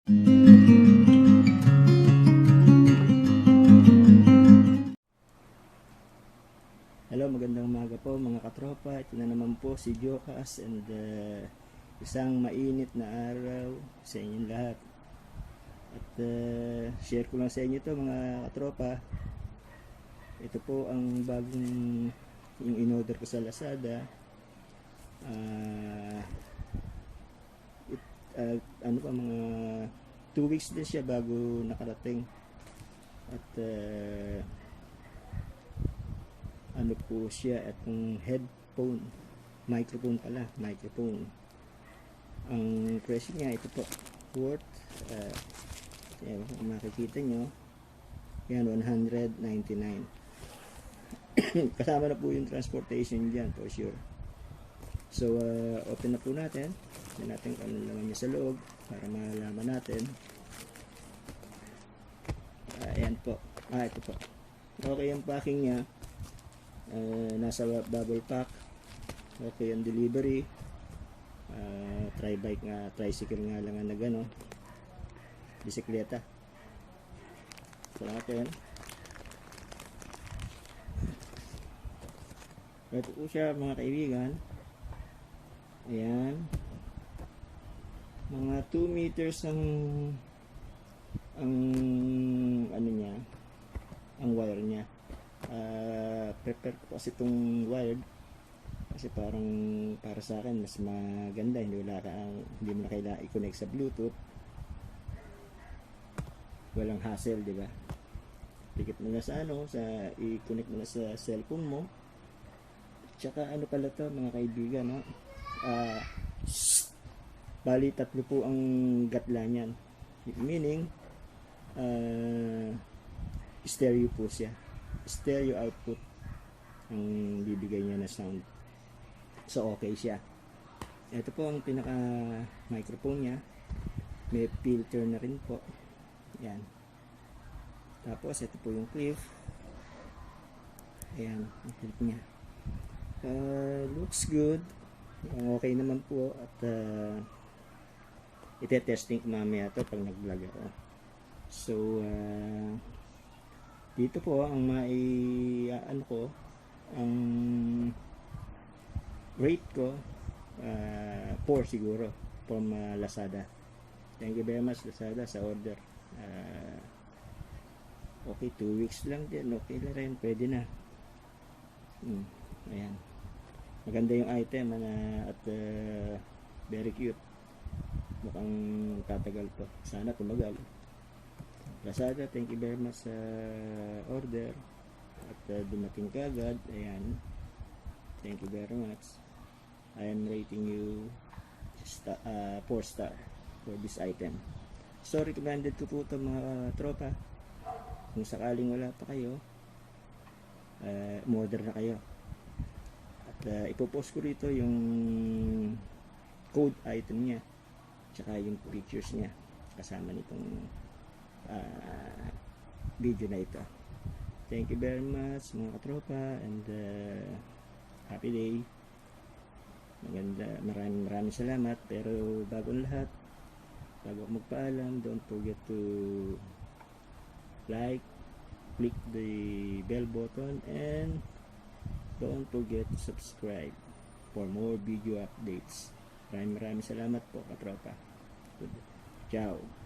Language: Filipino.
Hello, magandang umaga po mga katropa. Ito na naman po si Jokas and isang mainit na araw sa inyong lahat. At share ko lang sa inyo to mga katropa. Ito po ang bagong yung in-order ko sa Lazada. Ano pa, mga 2 weeks din siya bago nakarating. At ano po siya, itong headphone, microphone. Ang presyo niya, ito po, worth kung makikita nyo yan, 199. Kasama na po yung transportation dyan for sure. So open na po natin. Tignan natin kung ano naman niya sa loob para malaman natin. Ayan po, ito po, okay ang packing niya. Nasa bubble pack, okay ang delivery. Tricycle nga lang na gano, bisikleta. So natin, ito po siya mga kaibigan. Ayan, mga 2 meters ang ano niya, ang wire niya. Prepare ko kasi itong wired kasi parang para sa akin mas maganda, hindi mo na kailangan i-connect sa Bluetooth, walang hassle, di ba? Pikit mo na sa i-connect mo na sa cellphone mo. Tsaka ano pala to mga kaibigan, no? Bali 3 po ang gatla niyan, meaning stereo po siya, stereo output ang bibigay niya na sound. So okay siya. Ito po ang pinaka microphone niya, may filter na rin po. Yan. Tapos ito po yung clip. Ayan, ang clip niya. Looks good. Okay naman po. At ite-testing ko mamaya ito pag nag-vlog ako. So dito po ang ang rate ko, 4 siguro from Lazada. Thank you very much Lazada sa order. Okay, 2 weeks lang din, okay na rin, pwede na. Ayan, maganda yung item at very cute. Mukhang tatagal po, sana tumagal. Lazada, thank you very much sa order at dumating kagad. Ayan, thank you very much. I am rating you 4 star for this item. So recommended ko po ito mga tropa. Kung sakaling wala pa kayo, order na kayo. At ipopost ko rito yung code item niya tsaka yung pictures niya kasama nitong video na ito. Thank you very much mga katropa and happy day. Maganda, maraming salamat. Pero bago lahat, bago ako magpaalam, don't forget to like, click the bell button, and don't forget to subscribe for more video updates. Maraming salamat po katropa. Ciao.